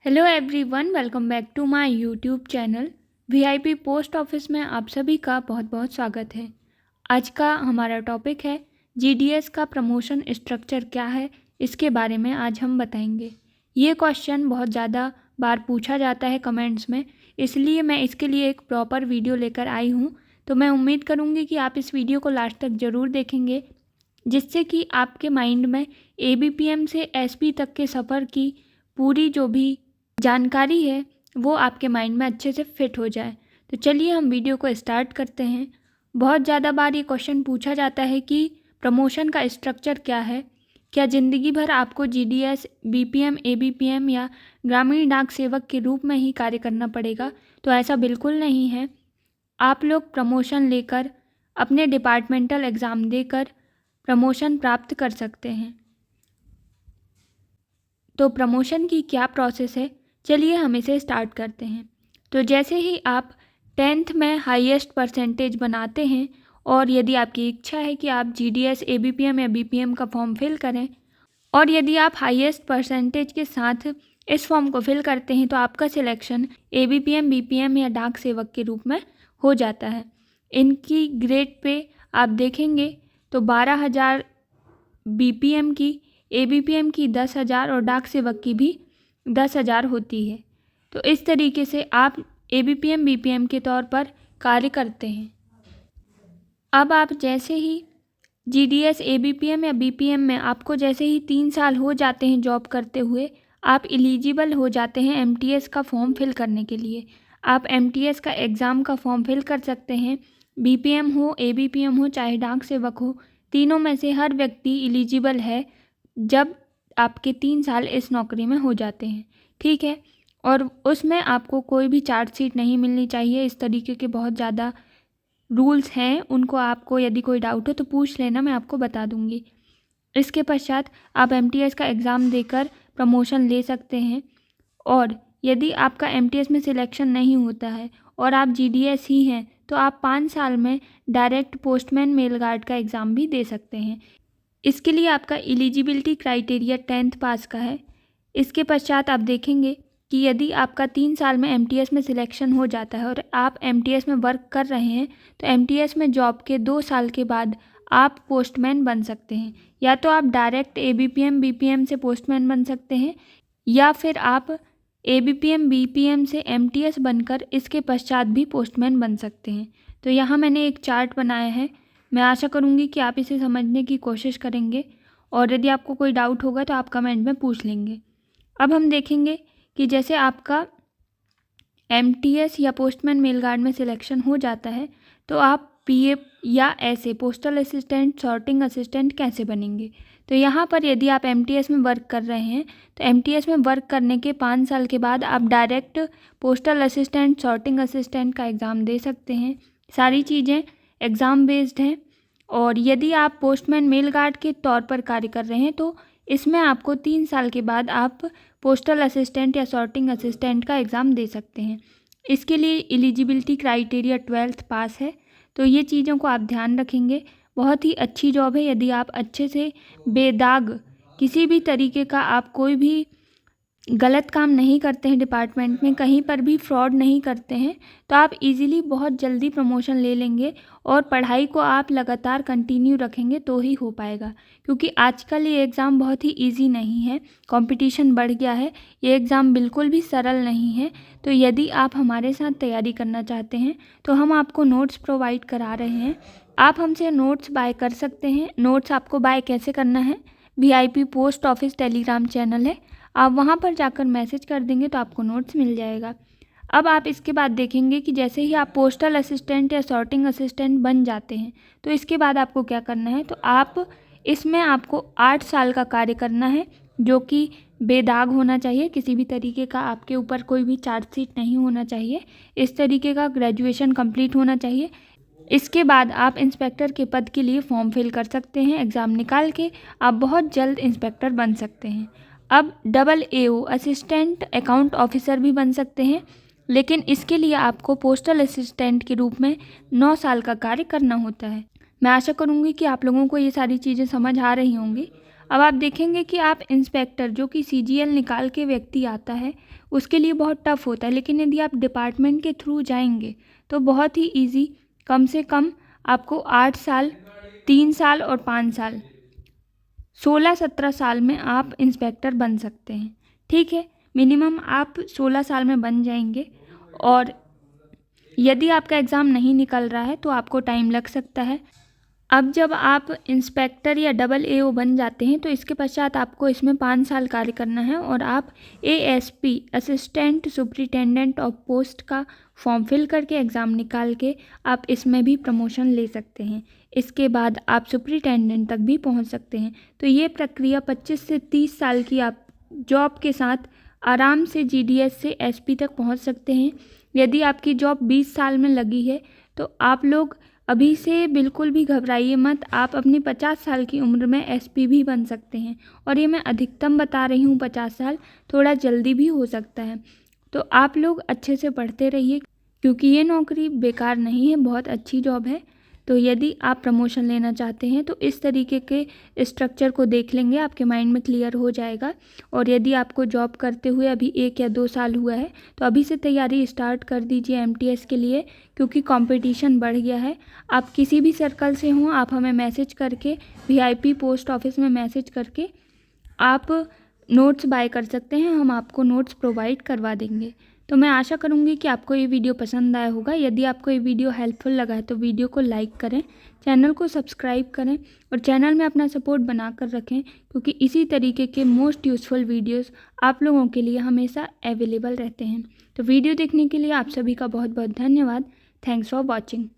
Hello everyone, welcome back to my YouTube channel. VIP post office में आप सभी का बहुत बहुत स्वागत है। आज का हमारा टॉपिक है जीडीएस का प्रमोशन स्ट्रक्चर क्या है, इसके बारे में आज हम बताएंगे। ये क्वेश्चन बहुत ज़्यादा बार पूछा जाता है कमेंट्स में, इसलिए मैं इसके लिए एक प्रॉपर वीडियो लेकर आई हूँ। तो मैं उम्मीद करूँगी कि आप इस वीडियो को लास्ट तक ज़रूर देखेंगे, जिससे कि आपके माइंड में एबीपीएम से एसपी तक के सफ़र की पूरी जो भी जानकारी है वो आपके माइंड में अच्छे से फिट हो जाए। तो चलिए हम वीडियो को स्टार्ट करते हैं। बहुत ज़्यादा बार ये क्वेश्चन पूछा जाता है कि प्रमोशन का स्ट्रक्चर क्या है, क्या ज़िंदगी भर आपको जीडीएस, बीपीएम, एबीपीएम या ग्रामीण डाक सेवक के रूप में ही कार्य करना पड़ेगा? तो ऐसा बिल्कुल नहीं है। आप लोग प्रमोशन लेकर, अपने डिपार्टमेंटल एग्ज़ाम देकर प्रमोशन प्राप्त कर सकते हैं। तो प्रमोशन की क्या प्रोसेस है, चलिए हम इसे स्टार्ट करते हैं। तो जैसे ही आप 10th में हाईएस्ट परसेंटेज बनाते हैं और यदि आपकी इच्छा है कि आप जीडीएस, एबीपीएम या बीपीएम का फॉर्म फिल करें, और यदि आप हाईएस्ट परसेंटेज के साथ इस फॉर्म को फिल करते हैं तो आपका सिलेक्शन एबीपीएम, बीपीएम या डाक सेवक के रूप में हो जाता है। इनकी ग्रेड पे आप देखेंगे तो 12,000 बीपीएम की, एबीपीएम की 10,000 और डाक सेवक की भी 10,000 होती है। तो इस तरीके से आप एबीपीएम, बीपीएम के तौर पर कार्य करते हैं। अब आप जैसे ही जीडीएस, एबीपीएम या बीपीएम में आपको जैसे ही 3 साल हो जाते हैं जॉब करते हुए, आप एलिजिबल हो जाते हैं एमटीएस का फॉर्म फिल करने के लिए। आप एमटीएस का एग्ज़ाम का फॉर्म फिल कर सकते हैं। बीपीएम हो, एबीपीएम हो, चाहे डाक सेवक हो, तीनों में से हर व्यक्ति एलिजिबल है जब आपके 3 साल इस नौकरी में हो जाते हैं, ठीक है। और उसमें आपको कोई भी चार्जशीट नहीं मिलनी चाहिए। इस तरीके के बहुत ज़्यादा रूल्स हैं, उनको आपको यदि कोई डाउट हो तो पूछ लेना, मैं आपको बता दूंगी। इसके पश्चात आप एमटीएस का एग्ज़ाम देकर प्रमोशन ले सकते हैं। और यदि आपका एमटीएस में सिलेक्शन नहीं होता है और आप जीडीएस ही हैं तो आप 5 साल में डायरेक्ट पोस्टमैन मेल गार्ड का एग्ज़ाम भी दे सकते हैं। इसके लिए आपका एलिजिबिलिटी क्राइटेरिया 10th पास का है। इसके पश्चात आप देखेंगे कि यदि आपका 3 साल में एमटीएस में सिलेक्शन हो जाता है और आप एमटीएस में वर्क कर रहे हैं तो एमटीएस में जॉब के 2 साल के बाद आप पोस्टमैन बन सकते हैं। या तो आप डायरेक्ट एबीपीएम, बीपीएम से पोस्टमैन बन सकते हैं, या फिर आप एबीपीएम, बीपीएम से एमटीएस बनकर इसके पश्चात भी पोस्टमैन बन सकते हैं। तो यहाँ मैंने एक चार्ट बनाया है, मैं आशा करूँगी कि आप इसे समझने की कोशिश करेंगे, और यदि आपको कोई डाउट होगा तो आप कमेंट में पूछ लेंगे। अब हम देखेंगे कि जैसे आपका एमटीएस या पोस्टमैन मेल गार्ड में सिलेक्शन हो जाता है तो आप पीए या ऐसे पोस्टल असिस्टेंट, सॉर्टिंग असिस्टेंट कैसे बनेंगे। तो यहाँ पर यदि आप एमटीएस में वर्क कर रहे हैं तो एमटीएस में वर्क करने के 5 साल के बाद आप direct postal assistant, sorting assistant का एग्ज़ाम दे सकते हैं। सारी चीज़ें एग्ज़ाम बेस्ड हैं। और यदि आप पोस्टमैन मेल गार्ड के तौर पर कार्य कर रहे हैं तो इसमें आपको 3 साल के बाद आप पोस्टल असिस्टेंट या सॉर्टिंग असिस्टेंट का एग्ज़ाम दे सकते हैं। इसके लिए एलिजिबिलिटी क्राइटेरिया 12th पास है। तो ये चीज़ों को आप ध्यान रखेंगे। बहुत ही अच्छी जॉब है। यदि आप अच्छे से बेदाग, किसी भी तरीके का आप कोई भी गलत काम नहीं करते हैं, डिपार्टमेंट में कहीं पर भी फ्रॉड नहीं करते हैं, तो आप इजीली बहुत जल्दी प्रमोशन ले लेंगे। और पढ़ाई को आप लगातार कंटिन्यू रखेंगे तो ही हो पाएगा, क्योंकि आजकल ये एग्ज़ाम बहुत ही इजी नहीं है, कंपटीशन बढ़ गया है। ये एग्ज़ाम बिल्कुल भी सरल नहीं है। तो यदि आप हमारे साथ तैयारी करना चाहते हैं तो हम आपको नोट्स प्रोवाइड करा रहे हैं। आप हमसे नोट्स बाय कर सकते हैं। नोट्स आपको बाय कैसे करना है, VIP post office Telegram channel है, आप वहाँ पर जाकर मैसेज कर देंगे तो आपको नोट्स मिल जाएगा। अब आप इसके बाद देखेंगे कि जैसे ही आप पोस्टल असिस्टेंट या सॉर्टिंग असिस्टेंट बन जाते हैं तो इसके बाद आपको क्या करना है। तो आप इसमें आपको 8 साल का कार्य करना है, जो कि बेदाग होना चाहिए। किसी भी तरीके का आपके ऊपर कोई भी चार्जशीट नहीं होना चाहिए। इस तरीके का ग्रेजुएशन कंप्लीट होना चाहिए। इसके बाद आप इंस्पेक्टर के पद के लिए फॉर्म फिल कर सकते हैं। एग्ज़ाम निकाल के आप बहुत जल्द इंस्पेक्टर बन सकते हैं। अब AAO असिस्टेंट अकाउंट ऑफिसर भी बन सकते हैं, लेकिन इसके लिए आपको पोस्टल असिस्टेंट के रूप में 9 साल का कार्य करना होता है। मैं आशा करूँगी कि आप लोगों को ये सारी चीज़ें समझ आ रही होंगी। अब आप देखेंगे कि आप इंस्पेक्टर जो कि CGL निकाल के व्यक्ति आता है उसके लिए बहुत टफ होता है, लेकिन यदि आप डिपार्टमेंट के थ्रू जाएंगे तो बहुत ही इजी, कम से कम आपको 8 साल, 3 साल और 5 साल, 16-17 साल में आप इंस्पेक्टर बन सकते हैं। ठीक है, मिनिमम आप 16 साल में बन जाएंगे। और यदि आपका एग्ज़ाम नहीं निकल रहा है तो आपको टाइम लग सकता है। अब जब आप इंस्पेक्टर या AAO बन जाते हैं तो इसके पश्चात आपको इसमें 5 साल कार्य करना है और आप ASP assistant superintendent of post का फॉर्म फिल करके एग्ज़ाम निकाल के आप इसमें भी प्रमोशन ले सकते हैं। इसके बाद आप सुपरिटेंडेंट तक भी पहुंच सकते हैं। तो ये प्रक्रिया 25 से 30 साल की आप जॉब के साथ आराम से GDS से SP तक पहुंच सकते हैं। यदि आपकी जॉब 20 साल में लगी है तो आप लोग अभी से बिल्कुल भी घबराइए मत, आप अपनी 50 साल की उम्र में SP भी बन सकते हैं। और ये मैं अधिकतम बता रही हूँ 50 साल, थोड़ा जल्दी भी हो सकता है। तो आप लोग अच्छे से पढ़ते रहिए क्योंकि ये नौकरी बेकार नहीं है, बहुत अच्छी जॉब है। तो यदि आप प्रमोशन लेना चाहते हैं तो इस तरीके के स्ट्रक्चर को देख लेंगे, आपके माइंड में क्लियर हो जाएगा। और यदि आपको जॉब करते हुए अभी 1 या 2 साल हुआ है तो अभी से तैयारी स्टार्ट कर दीजिए MTS के लिए, क्योंकि कंपटीशन बढ़ गया है। आप किसी भी सर्कल से हों, आप हमें मैसेज करके VIP पोस्ट ऑफिस में मैसेज करके आप नोट्स बाय कर सकते हैं, हम आपको नोट्स प्रोवाइड करवा देंगे। तो मैं आशा करूँगी कि आपको ये वीडियो पसंद आया होगा। यदि आपको ये वीडियो हेल्पफुल लगा है तो वीडियो को लाइक करें, चैनल को सब्सक्राइब करें और चैनल में अपना सपोर्ट बना कर रखें, क्योंकि इसी तरीके के मोस्ट यूज़फुल वीडियोस आप लोगों के लिए हमेशा अवेलेबल रहते हैं। तो वीडियो देखने के लिए आप सभी का बहुत बहुत धन्यवाद। Thanks for watching.